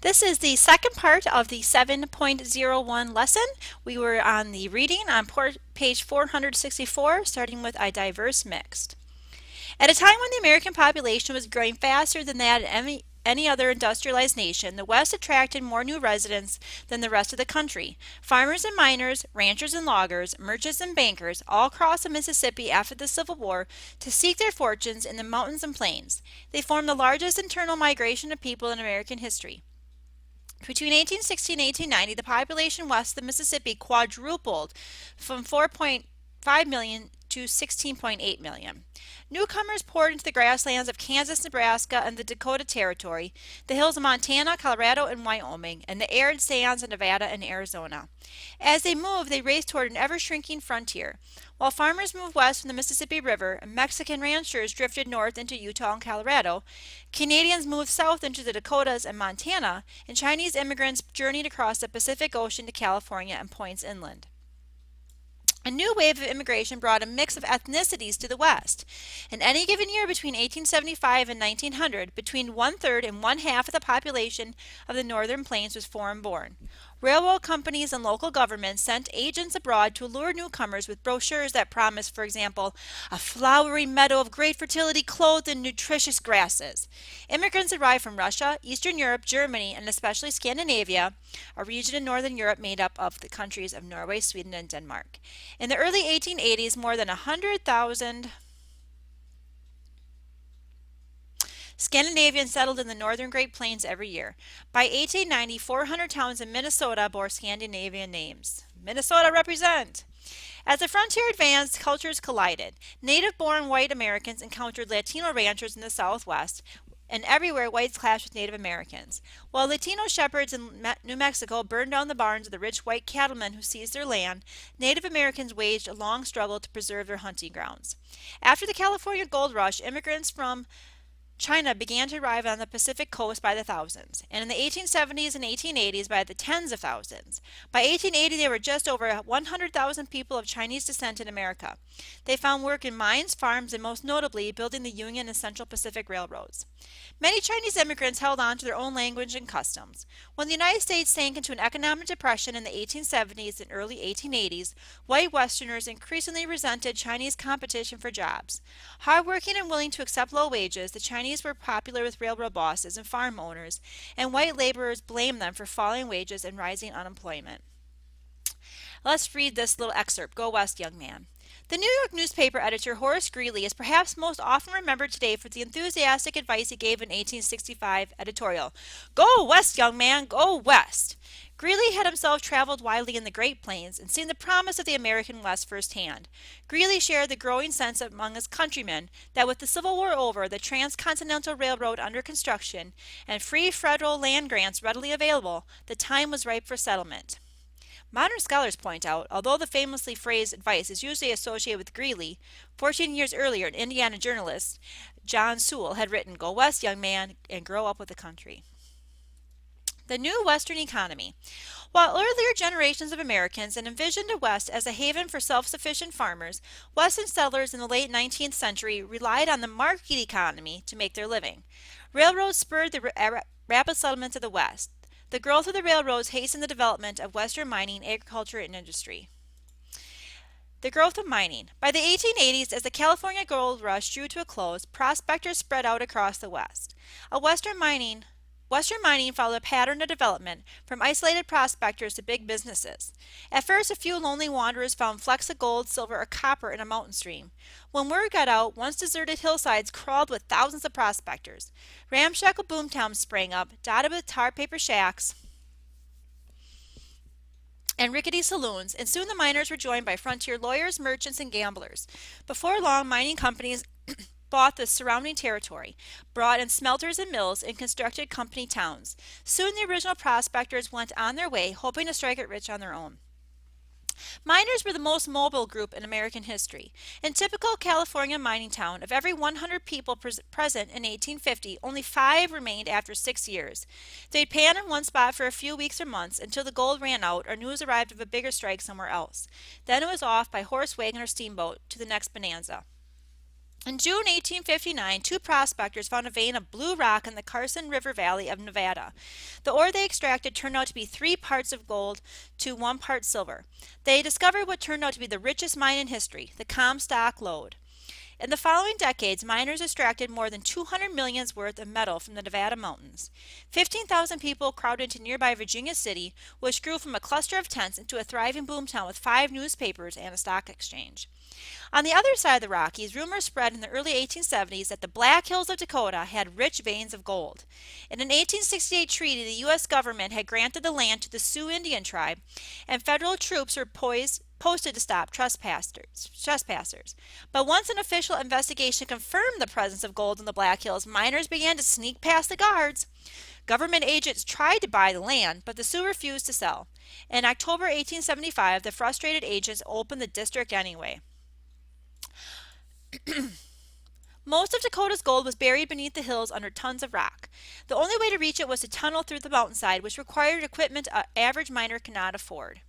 This is the second part of the 7.01 lesson. We were on the reading on page 464, starting with a diverse mixed. At a time when the American population was growing faster than that of any other industrialized nation, the West attracted more new residents than the rest of the country. Farmers and miners, ranchers and loggers, merchants and bankers all crossed the Mississippi after the Civil War to seek their fortunes in the mountains and plains. They formed the largest internal migration of people in American history. Between 1860 and 1890, the population west of the Mississippi quadrupled from 4.5 million to 16.8 million. Newcomers poured into the grasslands of Kansas, Nebraska, and the Dakota Territory, the hills of Montana, Colorado, and Wyoming, and the arid sands of Nevada and Arizona. As they moved, they raced toward an ever-shrinking frontier. While farmers moved west from the Mississippi River, and Mexican ranchers drifted north into Utah and Colorado, Canadians moved south into the Dakotas and Montana, and Chinese immigrants journeyed across the Pacific Ocean to California and points inland. A new wave of immigration brought a mix of ethnicities to the West. In any given year between 1875 and 1900, between one-third and one-half of the population of the northern plains was foreign-born. Railroad companies and local governments sent agents abroad to lure newcomers with brochures that promised, for example, a flowery meadow of great fertility clothed in nutritious grasses. Immigrants arrived from Russia, Eastern Europe, Germany, and especially Scandinavia, a region in Northern Europe made up of the countries of Norway, Sweden, and Denmark. In the early 1880s, more than 100,000 Scandinavians settled in the northern Great Plains every year. By 1890, 400 towns in Minnesota bore Scandinavian names. Minnesota represent! As the frontier advanced, cultures collided. Native-born white Americans encountered Latino ranchers in the Southwest, and everywhere whites clashed with Native Americans. While Latino shepherds in New Mexico burned down the barns of the rich white cattlemen who seized their land, Native Americans waged a long struggle to preserve their hunting grounds. After the California Gold Rush, immigrants from China began to arrive on the Pacific coast by the thousands, and in the 1870s and 1880s by the tens of thousands. By 1880, there were just over 100,000 people of Chinese descent in America. They found work in mines, farms, and most notably, building the Union and Central Pacific Railroads. Many Chinese immigrants held on to their own language and customs. When the United States sank into an economic depression in the 1870s and early 1880s, white Westerners increasingly resented Chinese competition for jobs. Hardworking and willing to accept low wages, the Chinese were popular with railroad bosses and farm owners, and white laborers blamed them for falling wages and rising unemployment. Let's read this little excerpt. Go West, young man. The New York newspaper editor Horace Greeley is perhaps most often remembered today for the enthusiastic advice he gave in 1865 editorial. Go West, young man, go West! Greeley had himself traveled widely in the Great Plains and seen the promise of the American West firsthand. Greeley shared the growing sense among his countrymen that with the Civil War over, the Transcontinental Railroad under construction, and free federal land grants readily available, the time was ripe for settlement. Modern scholars point out, although the famously phrased advice is usually associated with Greeley, 14 years earlier an Indiana journalist, John Sewell, had written, Go West, young man, and grow up with the country. The new Western economy. While earlier generations of Americans had envisioned the West as a haven for self-sufficient farmers, Western settlers in the late 19th century relied on the market economy to make their living. Railroads spurred the rapid settlements of the West. The growth of the railroads hastened the development of Western mining, agriculture, and industry. The growth of mining. By the 1880s, as the California Gold Rush drew to a close, prospectors spread out across the West. Western mining followed a pattern of development from isolated prospectors to big businesses. At first, a few lonely wanderers found flecks of gold, silver, or copper in a mountain stream. When word got out, once deserted hillsides crawled with thousands of prospectors. Ramshackle boomtowns sprang up, dotted with tar paper shacks and rickety saloons, and soon the miners were joined by frontier lawyers, merchants, and gamblers. Before long, mining companies bought the surrounding territory, brought in smelters and mills, and constructed company towns. Soon the original prospectors went on their way, hoping to strike it rich on their own. Miners were the most mobile group in American history. In typical California mining town, of every 100 people present in 1850, only 5 remained after 6 years. They'd pan in one spot for a few weeks or months until the gold ran out or news arrived of a bigger strike somewhere else. Then it was off by horse, wagon, or steamboat to the next bonanza. In June 1859, two prospectors found a vein of blue rock in the Carson River Valley of Nevada. The ore they extracted turned out to be 3 parts of gold to 1 part silver. They discovered what turned out to be the richest mine in history, the Comstock Lode. In the following decades, miners extracted more than 200 millions worth of metal from the Nevada mountains. 15,000 people crowded into nearby Virginia City, which grew from a cluster of tents into a thriving boomtown with 5 newspapers and a stock exchange. On the other side of the Rockies, rumors spread in the early 1870s that the Black Hills of Dakota had rich veins of gold. In an 1868 treaty, the U.S. government had granted the land to the Sioux Indian tribe, and federal troops were posted to stop trespassers. But once an official investigation confirmed the presence of gold in the Black Hills, miners began to sneak past the guards. Government agents tried to buy the land, but the Sioux refused to sell. In October 1875, the frustrated agents opened the district anyway. Most of Dakota's gold was buried beneath the hills under tons of rock. The only way to reach it was to tunnel through the mountainside, which required equipment an average miner could not afford.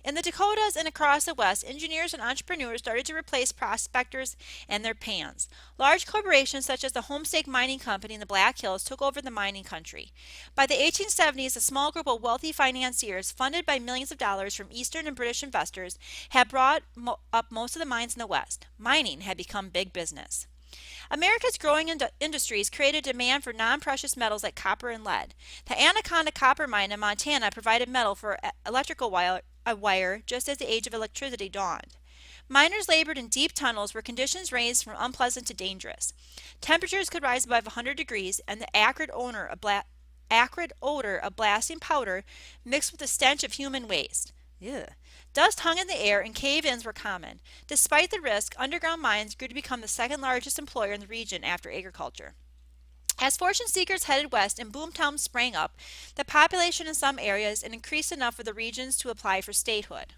In the Dakotas and across the West, engineers and entrepreneurs started to replace prospectors and their pans. Large corporations such as the Homestake Mining Company in the Black Hills took over the mining country. By the 1870s, a small group of wealthy financiers, funded by millions of dollars from Eastern and British investors, had brought up most of the mines in the West. Mining had become big business. America's growing industries created demand for non-precious metals like copper and lead. The Anaconda Copper Mine in Montana provided metal for electrical wire just as the age of electricity dawned. Miners labored in deep tunnels where conditions ranged from unpleasant to dangerous. Temperatures could rise above 100 degrees, and the acrid odor of blasting powder mixed with the stench of human waste. Ugh. Dust hung in the air and cave-ins were common. Despite the risk, underground mines grew to become the second largest employer in the region after agriculture. As fortune seekers headed west and boomtowns sprang up, the population in some areas increased enough for the regions to apply for statehood.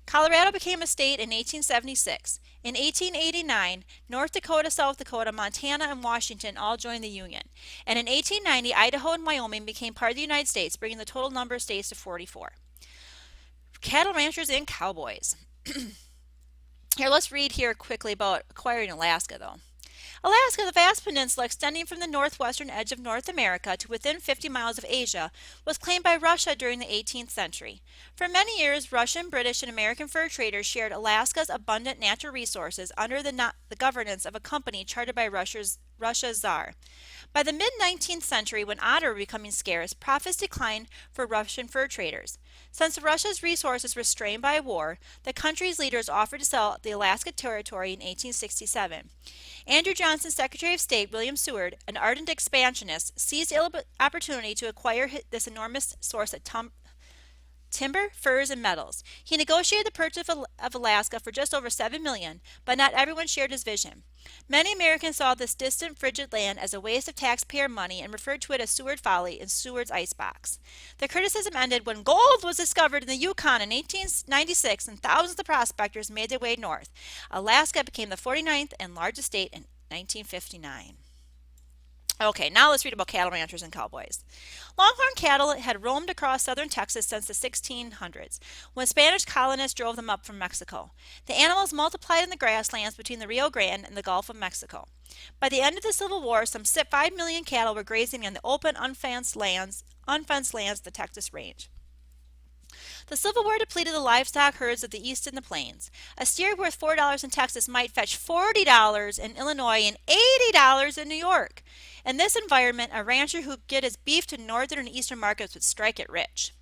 Colorado became a state in 1876. In 1889, North Dakota, South Dakota, Montana, and Washington all joined the Union. And in 1890, Idaho and Wyoming became part of the United States, bringing the total number of states to 44. Cattle ranchers and cowboys. Here, let's read here quickly about acquiring Alaska, though. Alaska, the vast peninsula extending from the northwestern edge of North America to within 50 miles of Asia, was claimed by Russia during the 18th century. For many years, Russian, British, and American fur traders shared Alaska's abundant natural resources under the governance of a company chartered by Russia's Tsar. By the mid-19th century, when otter were becoming scarce, profits declined for Russian fur traders. Since Russia's resources were strained by war, the country's leaders offered to sell the Alaska Territory in 1867. Andrew Johnson's Secretary of State, William Seward, an ardent expansionist, seized the opportunity to acquire this enormous source of timber, furs, and metals. He negotiated the purchase of Alaska for just over $7 million, but not everyone shared his vision. Many Americans saw this distant, frigid land as a waste of taxpayer money and referred to it as Seward Folly and Seward's Icebox. The criticism ended when gold was discovered in the Yukon in 1896 and thousands of prospectors made their way north. Alaska became the 49th and largest state in 1959. Okay, now let's read about cattle ranchers and cowboys. Longhorn cattle had roamed across southern Texas since the 1600s, when Spanish colonists drove them up from Mexico. The animals multiplied in the grasslands between the Rio Grande and the Gulf of Mexico. By the end of the Civil War, some 5 million cattle were grazing in the open, unfenced lands of the Texas Range. The Civil War depleted the livestock herds of the East and the Plains. A steer worth $4 in Texas might fetch $40 in Illinois and $80 in New York. In this environment, a rancher who could get his beef to northern and eastern markets would strike it rich.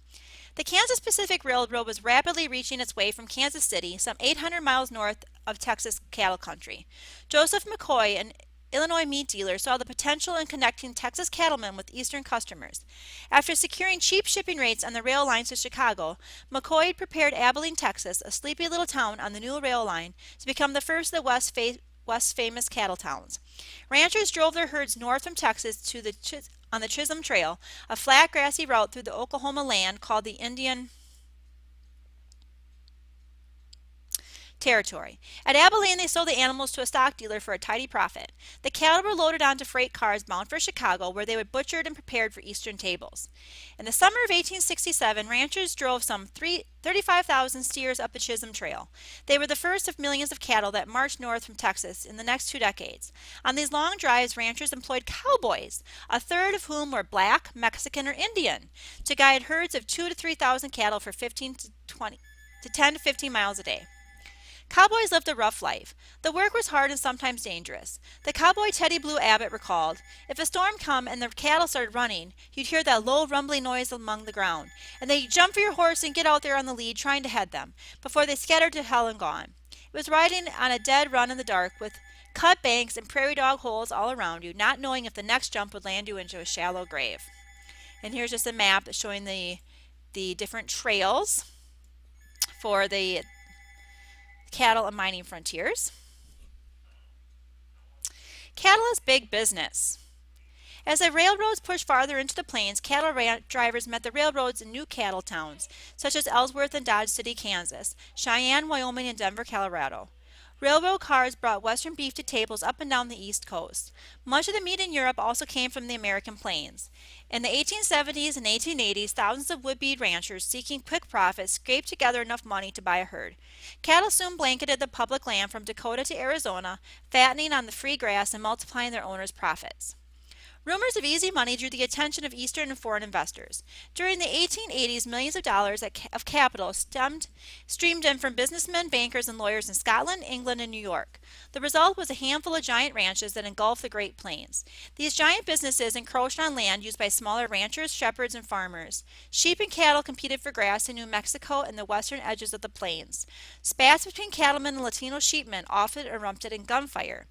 The Kansas Pacific Railroad was rapidly reaching its way from Kansas City, some 800 miles north of Texas cattle country. Joseph McCoy, an Illinois meat dealer, saw the potential in connecting Texas cattlemen with Eastern customers. After securing cheap shipping rates on the rail lines to Chicago, McCoy prepared Abilene, Texas, a sleepy little town on the new rail line, to become the first of the West's famous cattle towns. Ranchers drove their herds north from Texas on the Chisholm Trail, a flat, grassy route through the Oklahoma land called the Indian territory. At Abilene, they sold the animals to a stock dealer for a tidy profit. The cattle were loaded onto freight cars bound for Chicago, where they were butchered and prepared for Eastern tables. In the summer of 1867, ranchers drove some 35,000 steers up the Chisholm Trail. They were the first of millions of cattle that marched north from Texas in the next 2 decades. On these long drives, ranchers employed cowboys, a third of whom were black, Mexican, or Indian, to guide herds of 2 to 3,000 cattle for 15 to 10 to 15 miles a day. Cowboys lived a rough life. The work was hard and sometimes dangerous. The cowboy Teddy Blue Abbott recalled, "If a storm come and the cattle started running, you'd hear that low rumbling noise among the ground, and then you'd jump for your horse and get out there on the lead trying to head them, before they scattered to hell and gone. It was riding on a dead run in the dark with cut banks and prairie dog holes all around you, not knowing if the next jump would land you into a shallow grave." And here's just a map that's showing the different trails for the cattle and mining frontiers. Cattle is big business. As the railroads pushed farther into the plains, cattle drivers met the railroads in new cattle towns, such as Ellsworth and Dodge City, Kansas, Cheyenne, Wyoming, and Denver, Colorado. Railroad cars brought Western beef to tables up and down the East Coast. Much of the meat in Europe also came from the American plains. In the 1870s and 1880s, thousands of would-be ranchers seeking quick profits scraped together enough money to buy a herd. Cattle soon blanketed the public land from Dakota to Arizona, fattening on the free grass and multiplying their owners' profits. Rumors of easy money drew the attention of Eastern and foreign investors. During the 1880s, millions of dollars of capital streamed in from businessmen, bankers, and lawyers in Scotland, England, and New York. The result was a handful of giant ranches that engulfed the Great Plains. These giant businesses encroached on land used by smaller ranchers, shepherds, and farmers. Sheep and cattle competed for grass in New Mexico and the western edges of the plains. Spats between cattlemen and Latino sheepmen often erupted in gunfire.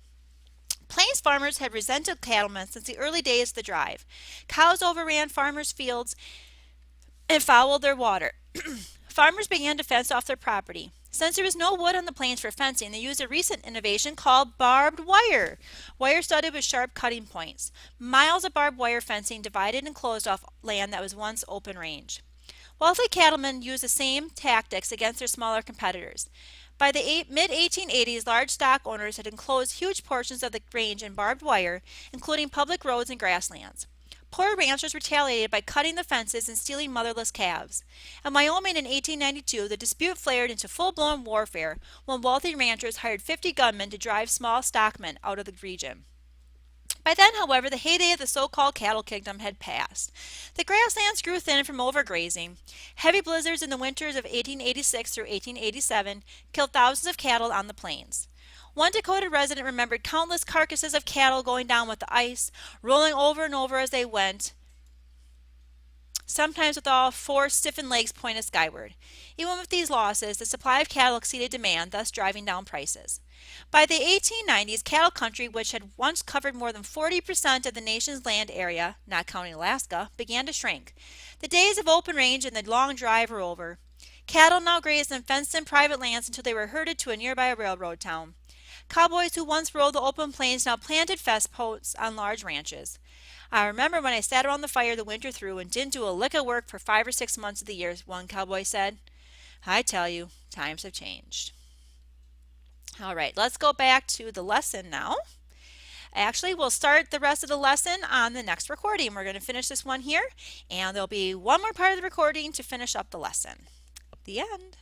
Plains farmers had resented cattlemen since the early days of the drive. Cows overran farmers' fields and fouled their water. Farmers began to fence off their property. Since there was no wood on the plains for fencing, they used a recent innovation called barbed wire. Wire studded with sharp cutting points. Miles of barbed wire fencing divided and closed off land that was once open range. Wealthy cattlemen used the same tactics against their smaller competitors. By the mid-1880s, large stock owners had enclosed huge portions of the range in barbed wire, including public roads and grasslands. Poor ranchers retaliated by cutting the fences and stealing motherless calves. In Wyoming in 1892, the dispute flared into full-blown warfare when wealthy ranchers hired 50 gunmen to drive small stockmen out of the region. By then, however, the heyday of the so-called cattle kingdom had passed. The grasslands grew thin from overgrazing. Heavy blizzards in the winters of 1886 through 1887 killed thousands of cattle on the plains. One Dakota resident remembered countless carcasses of cattle going down with the ice, rolling over and over as they went, sometimes with all four stiffened legs pointed skyward. Even with these losses, the supply of cattle exceeded demand, thus driving down prices. By the 1890s, cattle country, which had once covered more than 40% of the nation's land area, not counting Alaska, began to shrink. The days of open range and the long drive were over. Cattle now grazed in fenced-in private lands until they were herded to a nearby railroad town. Cowboys who once rode the open plains now planted fence posts on large ranches. "I remember when I sat around the fire the winter through and didn't do a lick of work for 5 or 6 months of the year," one cowboy said. I tell you, times have changed. All right, let's go back to the lesson now. Actually, we'll start the rest of the lesson on the next recording. We're going to finish this one here, and there'll be one more part of the recording to finish up the lesson. The end.